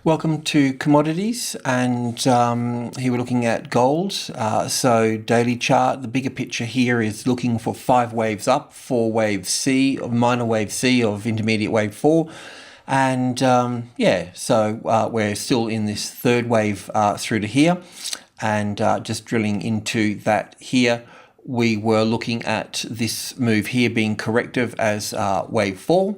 Welcome to Commodities, and here we're looking at gold. So daily chart, the bigger picture here is looking for 5 waves up, 4 waves C, of minor wave C of intermediate wave 4. And so we're still in this third wave through to here, and just drilling into that here. We were looking at this move here being corrective as wave 4.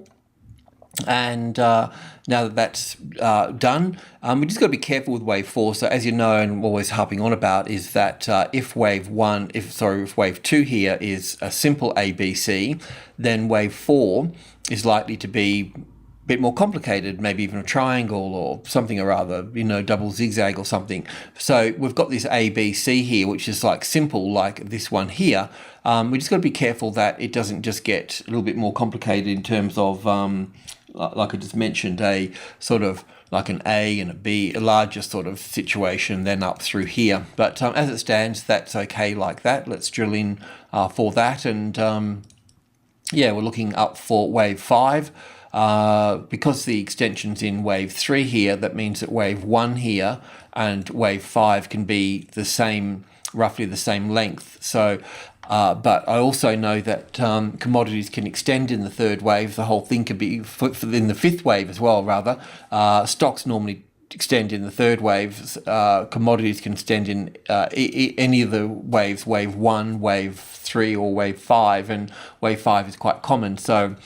And now that that's done, we just got to be careful with wave 4. So as you know, and I'm always harping on about, is that if wave 2 here is a simple ABC, then wave 4 is likely to be a bit more complicated, maybe even a triangle or something or other, double zigzag or something. So we've got this ABC here, which is like simple, like this one here. We just got to be careful that it doesn't just get a little bit more complicated in terms of like I just mentioned, a sort of like an A and a B, a larger sort of situation than up through here. But as it stands, that's okay like that. Let's drill in for that. And we're looking up for wave 5. Because the extension's in wave 3 here, that means that wave 1 here and wave 5 can be the same, roughly the same length. So but I also know that commodities can extend in the third wave. The whole thing could be in the fifth wave as well, rather. Stocks normally extend in the third wave. Commodities can extend in any of the waves, wave 1, wave 3 or wave 5, and wave 5 is quite common. So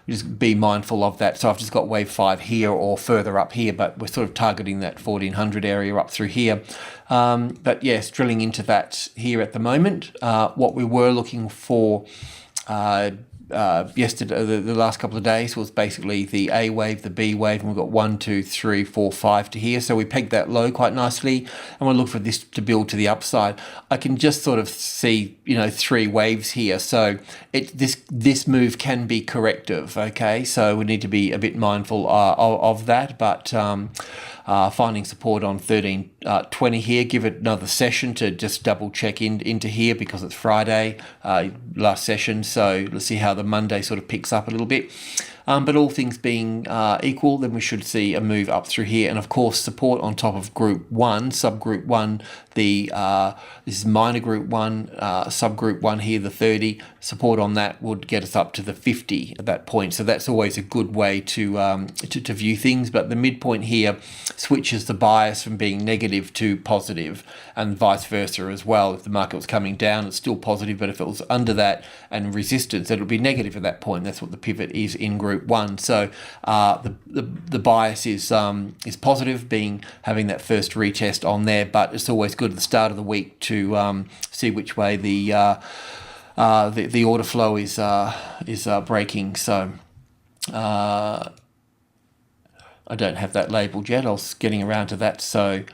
just be mindful of that. So I've just got wave 5 here or further up here, but we're sort of targeting that 1400 area up through here. But yes, drilling into that here at the moment. What we were looking for yesterday, the last couple of days, was basically the A wave, the B wave, and we've got 1, 2, 3, 4, 5 to here. So we pegged that low quite nicely, and we'll look for this to build to the upside. I can just sort of see, 3 waves here. So this move can be corrective. Okay, so we need to be a bit mindful of that, but finding support on 1320 here. Give it another session to just double check into here, because it's Friday, last session. So let's see how the Monday sort of picks up a little bit. But all things being equal, then we should see a move up through here. And of course, support on top of group 1, subgroup 1, this is minor group 1, subgroup 1 here, the 30. Support on that would get us up to the 50 at that point. So that's always a good way to view things. But the midpoint here switches the bias from being negative to positive, and vice versa as well. If the market was coming down, it's still positive, but if it was under that and resistance, it'll be negative at that point. That's what the pivot is in group 1. So the bias is positive, having that first retest on there, but it's always good at the start of the week to see which way the order flow is breaking. So I don't have that labeled yet. I was getting around to that. So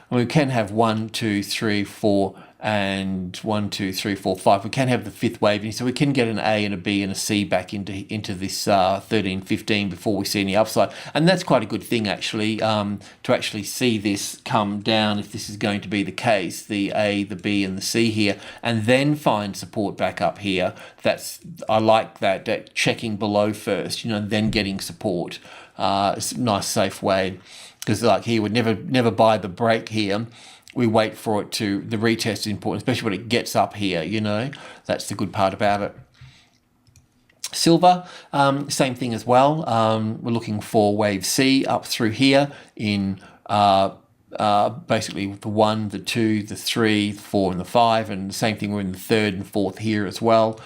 we can have 1, 2, 3, 4. And 1, 2, 3, 4, 5. We can have the fifth wave, so we can get an A and a B and a C back into this 13, 15 before we see any upside. And that's quite a good thing, actually, to actually see this come down, if this is going to be the case, the A, the B, and the C here, and then find support back up here. I like that checking below first, then getting support. It's a nice, safe way, because like here, we'd never buy the break here. We wait for it to, the retest is important, especially when it gets up here, That's the good part about it. Silver, same thing as well. We're looking for wave C up through here in basically the 1, the 2, the 3, the 4, and the 5, and the same thing, we're in the 3rd and 4th here as well.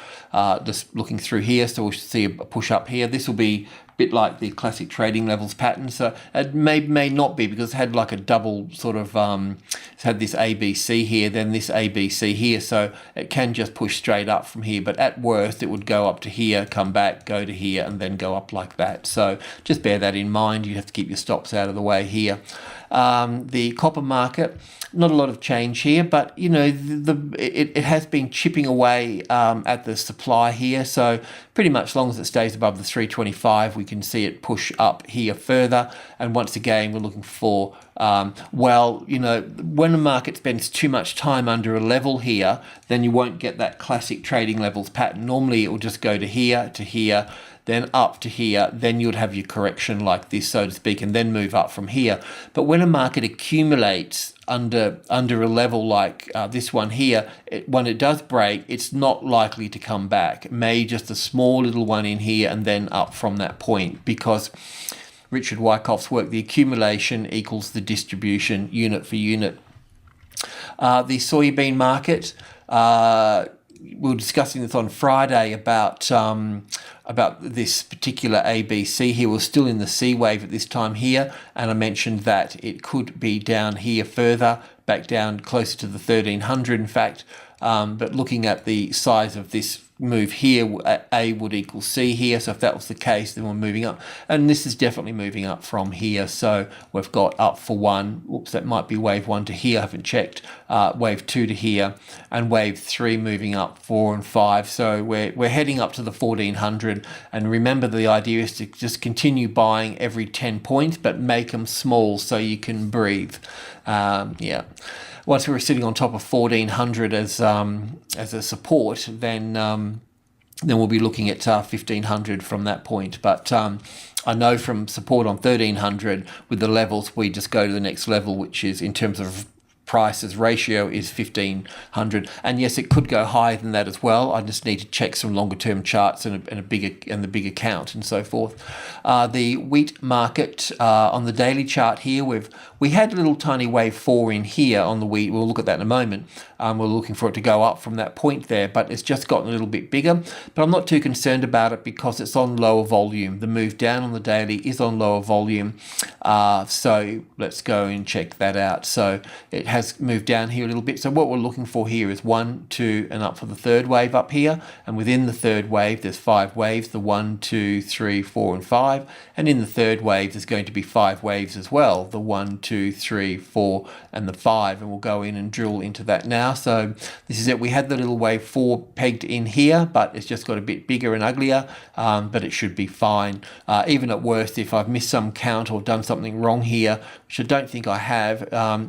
Just looking through here, so we should see a push up here. This will be bit like the classic trading levels pattern. So it may not be, because it had like a double sort of, it's had this ABC here, then this ABC here. So it can just push straight up from here. But at worst, it would go up to here, come back, go to here, and then go up like that. So just bear that in mind. You have to keep your stops out of the way here. The copper market, not a lot of change here, but it has been chipping away at the supply here. So pretty much, as long as it stays above the 325, we can see it push up here further. And once again, we're looking for Well, when the market spends too much time under a level here, then you won't get that classic trading levels pattern. Normally it will just go to here, then up to here, then you'd have your correction like this, so to speak, and then move up from here. But when a market accumulates under a level like this one here, when it does break, it's not likely to come back. It may just a small little one in here and then up from that point, because Richard Wyckoff's work, the accumulation equals the distribution unit for unit. The soybean market, we were discussing this on Friday about this particular ABC here. We're still in the C wave at this time here, and I mentioned that it could be down here further, back down closer to the 1300 in fact, but looking at the size of this move here, A would equal C here, so if that was the case, then we're moving up, and this is definitely moving up from here. So we've got up for one, oops, that might be wave 1 to here, I haven't checked, wave 2 to here, and wave 3 moving up 4 and 5. So we're heading up to the 1400, and remember the idea is to just continue buying every 10 points, but make them small so you can breathe. Yeah. Once we're sitting on top of 1400 as a support, then we'll be looking at 1500 from that point. But I know from support on 1300 with the levels, we just go to the next level, which is in terms of prices ratio is 1500, and yes, it could go higher than that as well. I just need to check some longer term charts and the bigger count and so forth. The wheat market on the daily chart here, we had a little tiny wave 4 in here on the wheat. We'll look at that in a moment. We're looking for it to go up from that point there, but it's just gotten a little bit bigger. But I'm not too concerned about it because it's on lower volume. The move down on the daily is on lower volume, so let's go and check that out. So it has moved down here a little bit. So what we're looking for here is 1, 2, and up for the third wave up here. And within the third wave, there's 5 waves, the 1, 2, 3, 4, and 5. And in the third wave, there's going to be 5 waves as well, the 1, 2, 3, 4, and the 5. And we'll go in and drill into that now. So this is it. We had the little wave 4 pegged in here, but it's just got a bit bigger and uglier, but it should be fine. Even at worst, if I've missed some count or done something wrong here, which I don't think I have,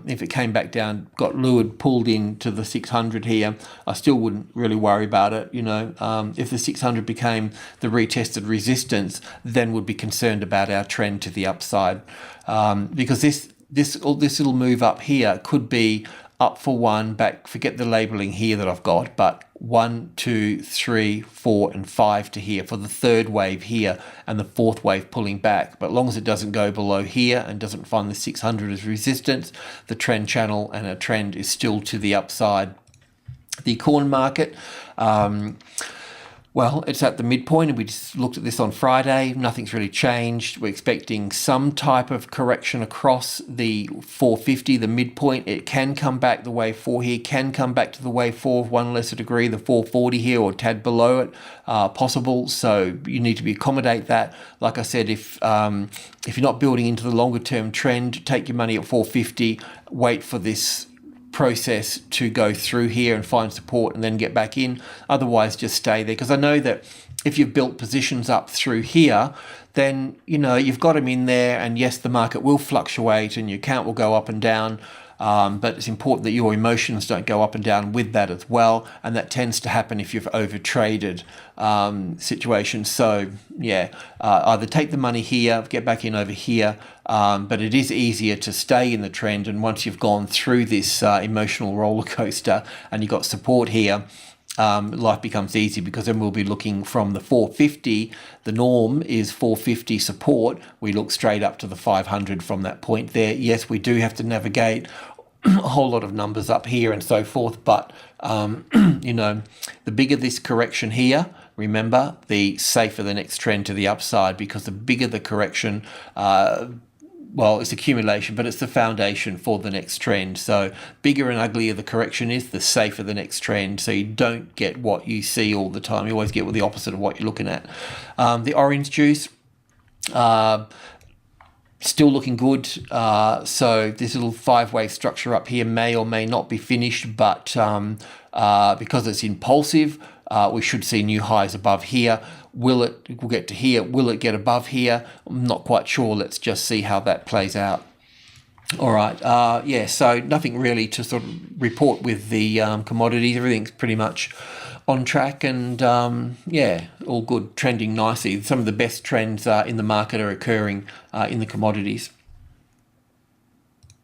if it came back down, got lured, pulled into the 600 here, I still wouldn't really worry about it. If the 600 became the retested resistance, then would be concerned about our trend to the upside, because this little move up here could be up for one, back, forget the labeling here that I've got, but 1, 2, 3, 4, and 5 to here for the third wave here, and the fourth wave pulling back. But as long as it doesn't go below here and doesn't find the 600 as resistance, the trend channel and a trend is still to the upside. The corn market, well, it's at the midpoint, and we just looked at this on Friday. Nothing's really changed. We're expecting some type of correction across the 450, the midpoint. It can come back, the wave 4 here can come back to the wave 4 of one lesser degree, the 440 here, or a tad below it, possible. So you need to accommodate that. Like I said, if you're not building into the longer term trend, take your money at 450, wait for this process to go through here and find support and then get back in. Otherwise, just stay there, because I know that if you've built positions up through here, then you've got them in there, and yes, the market will fluctuate and your account will go up and down, but it's important that your emotions don't go up and down with that as well, and that tends to happen if you've overtraded situations. So yeah, either take the money here, get back in over here, but it is easier to stay in the trend, and once you've gone through this emotional roller coaster and you've got support here, life becomes easy, because then we'll be looking from the 450. The norm is 450 support. We look straight up to the 500 from that point there. Yes, we do have to navigate a whole lot of numbers up here and so forth, but the bigger this correction here, remember, the safer the next trend to the upside, because the bigger the correction, well, it's accumulation, but it's the foundation for the next trend. So bigger and uglier the correction is, the safer the next trend. So you don't get what you see all the time. You always get the opposite of what you're looking at. The orange juice, still looking good. So this little 5-wave structure up here may or may not be finished, but because it's impulsive, we should see new highs above here. We'll get to here. Will it get above here? I'm not quite sure. Let's just see how that plays out. All right. Yeah, so nothing really to sort of report with the commodities. Everything's pretty much on track and, yeah, all good, trending nicely. Some of the best trends in the market are occurring in the commodities.